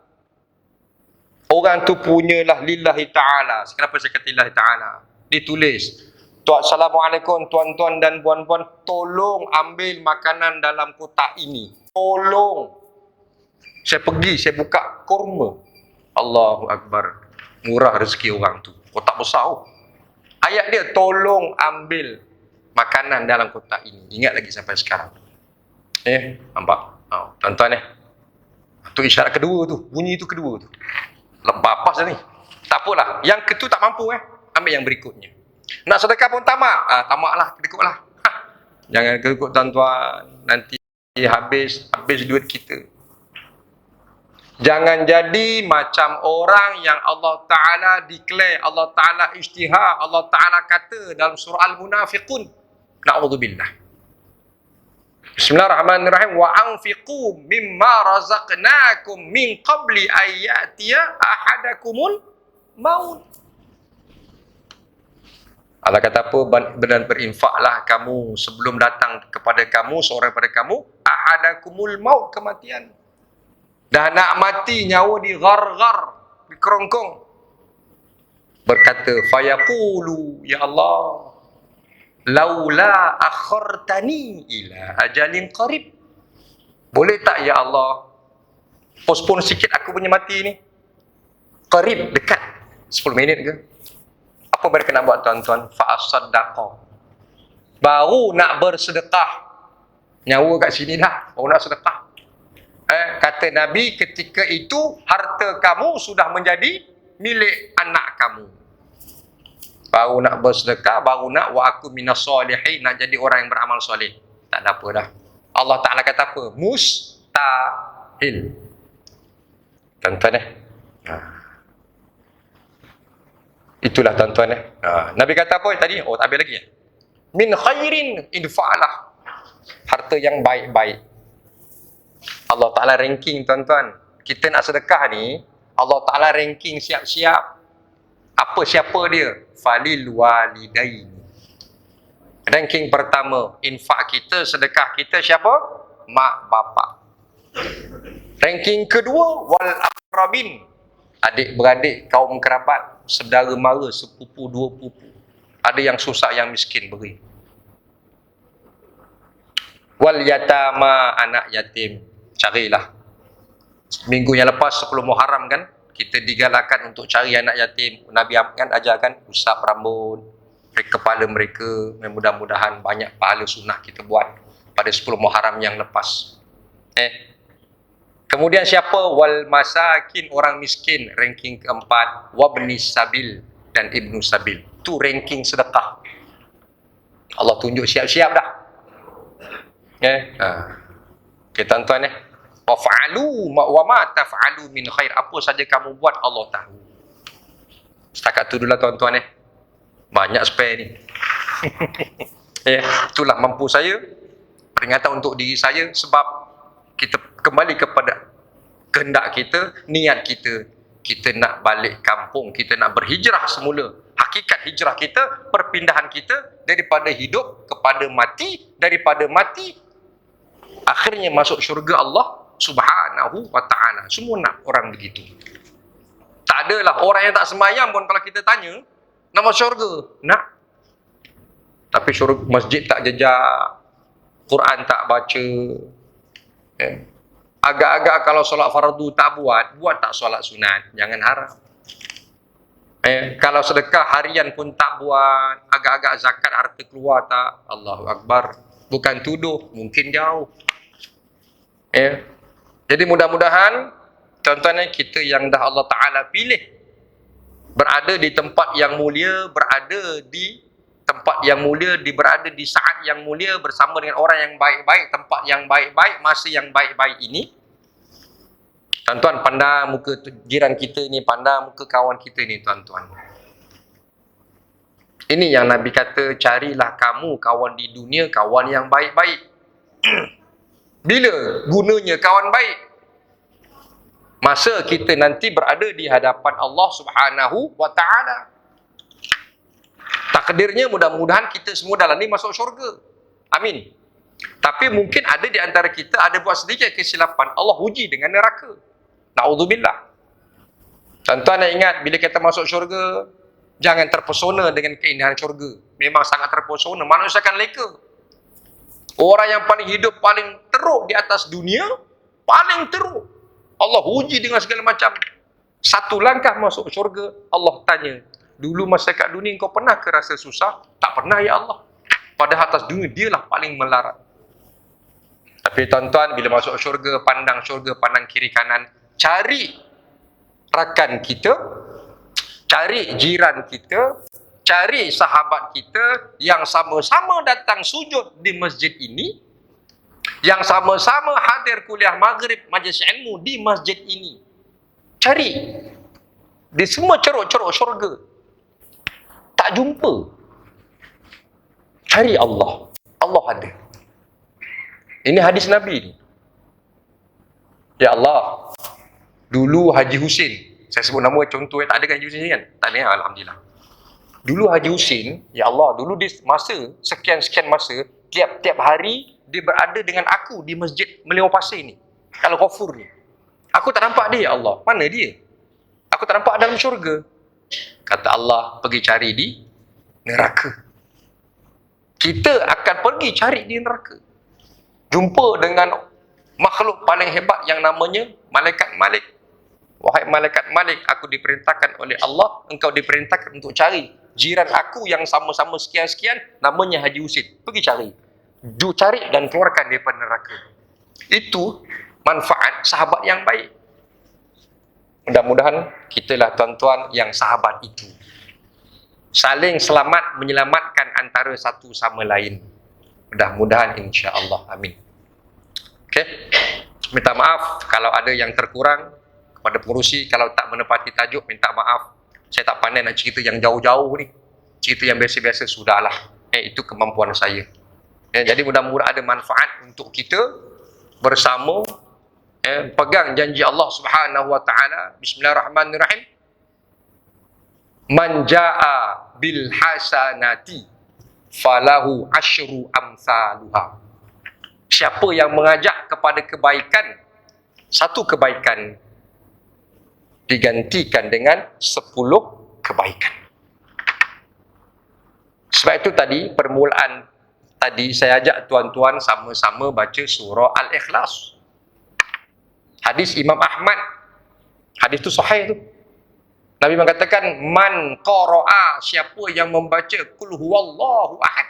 Orang tu punyalah lillahi ta'ala. Kenapa saya kata lillahi ta'ala? Ditulis, Assalamualaikum tuan-tuan dan puan-puan, tolong ambil makanan dalam kotak ini. Tolong. Saya pergi, saya buka kurma. Allahu Akbar. Murah rezeki orang tu. Kotak besar. Ayat dia, tolong ambil makanan dalam kotak ini. Ingat lagi sampai sekarang. Nampak? Tuan-tuan tu isyarat kedua tu. Bunyi tu kedua tu. Lepas dah ni. Tak apalah. Yang ketu tak mampu ambil yang berikutnya. Nak sedekah pun tamak. Tamak lah. Kedekut lah. Jangan kedekut tuan-tuan. Nanti habis duit kita. Jangan jadi macam orang yang Allah Ta'ala declare, Allah Ta'ala ijtihad, Allah Ta'ala kata dalam surah Al-Munafiqun. Na'udzubillah. Bismillahirrahmanirrahim. Wa anfiqu mimma razaqnakum min qabli ayyatiya ahadakumul maut. Allah kata apa? Dan berinfaklah kamu sebelum datang kepada kamu, seorang pada kamu, ahadakumul maut, kematian. Dah nak mati, nyawa di gar-gar, di kerongkong. Berkata, fayaqulu, ya Allah, laula akhartani ila ajalin qarib. Boleh tak ya Allah, postpone sikit aku punya mati ni? Qarib, dekat. 10 minit ke? Apa mereka nak buat tuan-tuan? Fa'asaddaqa. Baru nak bersedekah. Nyawa kat sini dah, baru nak sedekah. Kata Nabi, ketika itu harta kamu sudah menjadi milik anak kamu. Baru nak bersedekah, baru nak wa aku minas solihin, nak jadi orang yang beramal soleh. Tak ada apa dah. Allah Ta'ala kata apa? Mustahil. Tuan-tuan itulah tuan-tuan Nabi kata apa tadi? Oh, tak habis lagi min khairin idfa'lah. Harta yang baik-baik. Allah Ta'ala ranking tuan-tuan. Kita nak sedekah ni, Allah Ta'ala ranking siap-siap. Apa siapa dia? Falil walidaini. Ranking pertama, infak kita, sedekah kita siapa? Mak bapak. Ranking kedua, wal aqrabin. Adik-beradik, kaum kerabat, saudara mara, sepupu, dua pupu. Ada yang susah, yang miskin, beri. Wal yatama, anak yatim. Carilah. Minggu yang lepas, 10 Muharram kan, kita digalakkan untuk cari anak yatim. Nabi kan ajarkan, usap rambut, kepala mereka. Mudah-mudahan banyak pahala sunnah kita buat pada 10 Muharram yang lepas. Kemudian siapa? Wal masakin, orang miskin. Ranking keempat. Wabnis sabil dan ibnu sabil. Itu ranking sedekah. Allah tunjuk siap-siap dah. Okay, tuan-tuan wafa'alu wa ma taf'alu min khair. Apa saja kamu buat, Allah tahu. Setakat tu dulu lah tuan-tuan Banyak spare ni. Itulah mampu saya. Peringatan untuk diri saya, sebab kita kembali kepada kehendak kita, niat kita. Kita nak balik kampung, kita nak berhijrah semula. Hakikat hijrah kita, perpindahan kita daripada hidup kepada mati, daripada mati akhirnya masuk syurga Allah Subhanahu wa ta'ala. Semua nak orang begitu. Tak adalah orang yang tak sembahyang pun kalau kita tanya, nak masuk syurga? Nak. Tapi syurga, masjid tak jejak, Quran tak baca. Agak-agak kalau solat fardu tak buat tak solat sunat. Jangan harap. Kalau sedekah harian pun tak buat, agak-agak zakat harta keluar tak. Allahu Akbar. Bukan tuduh, mungkin jauh. Jadi mudah-mudahan tuan-tuan kita yang dah Allah Ta'ala pilih berada di tempat yang mulia, berada di tempat yang mulia, berada di saat yang mulia bersama dengan orang yang baik-baik, tempat yang baik-baik, masa yang baik-baik ini. Tuan-tuan, pandang muka jiran kita ni, pandang muka kawan kita ni tuan-tuan. Ini yang Nabi kata, carilah kamu kawan di dunia, kawan yang baik-baik. Bila gunanya kawan baik? Masa kita nanti berada di hadapan Allah Subhanahu wa ta'ala. Takdirnya mudah-mudahan kita semua dalam ni masuk syurga. Amin. Tapi mungkin ada di antara kita ada buat sedikit kesilapan, Allah uji dengan neraka. Na'udzubillah. Tuan-tuan nak ingat, bila kita masuk syurga, jangan terpesona dengan keindahan syurga. Memang sangat terpesona. Manusia akan leka. Orang yang paling hidup, paling teruk di atas dunia, paling teruk. Allah uji dengan segala macam. Satu langkah masuk syurga, Allah tanya, dulu masa kat dunia kau pernah ke rasa susah? Tak pernah ya Allah. Padahal atas dunia dialah paling melarat. Tapi tuan-tuan, bila masuk syurga, pandang kiri kanan, cari rakan kita, cari jiran kita, cari sahabat kita yang sama-sama datang sujud di masjid ini, yang sama-sama hadir kuliah maghrib majlis ilmu di masjid ini. Cari di semua ceruk-ceruk syurga, tak jumpa. Cari Allah. Allah ada. Ini hadis Nabi ni. Ya Allah, dulu Haji Husin, saya sebut nama contoh, tak ada kan Haji Husin kan? Tak ada, alhamdulillah. Dulu Haji Husin, ya Allah, dulu di masa sekian-sekian masa, tiap-tiap hari dia berada dengan aku di masjid Melimpah Pasir ni. Al-Ghafur ni. Aku tak nampak dia, ya Allah. Mana dia? Aku tak nampak dalam syurga. Kata Allah, pergi cari di neraka. Kita akan pergi cari di neraka. Jumpa dengan makhluk paling hebat yang namanya Malaikat Malik. Wahai Malaikat Malik, aku diperintahkan oleh Allah, engkau diperintahkan untuk cari jiran aku yang sama-sama sekian-sekian, namanya Haji Husin. Pergi cari. Cari dan keluarkan daripada neraka. Itu manfaat sahabat yang baik. Mudah-mudahan kitalah tuan-tuan yang sahabat itu. Saling selamat, menyelamatkan antara satu sama lain. Mudah-mudahan insya-Allah. Amin. Okey. Minta maaf kalau ada yang terkurang. Kepada pengerusi, kalau tak menepati tajuk, minta maaf. Saya tak pandai nak cerita yang jauh-jauh ni. Cerita yang biasa-biasa, sudahlah. Itu kemampuan saya. Jadi mudah-mudahan ada manfaat untuk kita bersama. Pegang janji Allah Subhanahu Wa Taala. Bismillahirrahmanirrahim. Man jaa bil hasanati falahu asyru amsaluha. Siapa yang mengajak kepada kebaikan, satu kebaikan digantikan dengan 10 kebaikan. Sebab itu tadi, permulaan tadi saya ajak tuan-tuan sama-sama baca surah Al-Ikhlas. Hadis Imam Ahmad. Hadis itu sahih tu. Nabi mengatakan, man qara'a, siapa yang membaca Qul huwallahu ahad,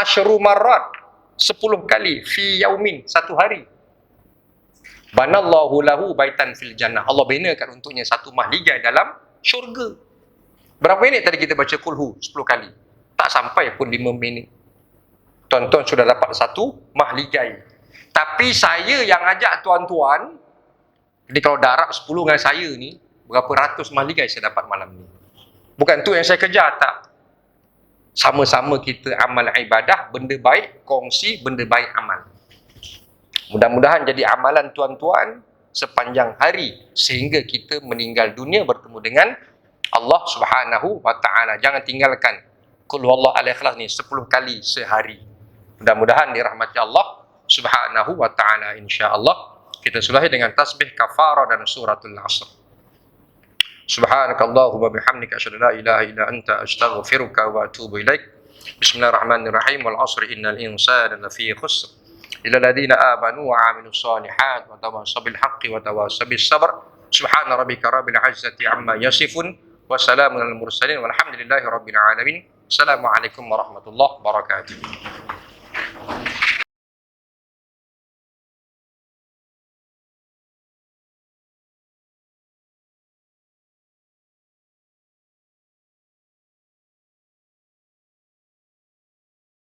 asyru marrat, 10 kali, fi yaumin, satu hari. Banallahu lahu baitan fil jannah. Allah binakan untuknya satu mahligai dalam syurga. Berapa minit tadi kita baca kulhu? 10 kali. Tak sampai pun 5 minit. Tuan-tuan sudah dapat satu mahligai. Tapi saya yang ajak tuan-tuan, jadi kalau darab 10 dengan saya ni, berapa ratus mahligai saya dapat malam ni. Bukan tu yang saya kejar, tak. Sama-sama kita amal ibadah, benda baik, kongsi benda baik amal. Mudah-mudahan jadi amalan tuan-tuan sepanjang hari sehingga kita meninggal dunia bertemu dengan Allah Subhanahu Wa Taala. Jangan tinggalkan Qul huwallahu al-ikhlas ni 10 kali sehari. Mudah-mudahan dirahmati Allah Subhanahu Wa Taala insya-Allah. Kita sulahi dengan tasbih kafarah dan suratul Asr. Subhanakallahumma bihamdika asyhadu an la ilaha illa anta astaghfiruka wa atubu ilaik. Bismillahirrahmanirrahim. Wal 'asri innal insana lafi khusr. Ila ladina amanu wa aminus solihat wa tawassaw bil haqqi wa tawassaw bis sabr. Subhana rabbika rabbil izzati amma yasifun wa salamun alal mursalin walhamdulillahi rabbil alamin. Assalamualaikum warahmatullahi wabarakatuh.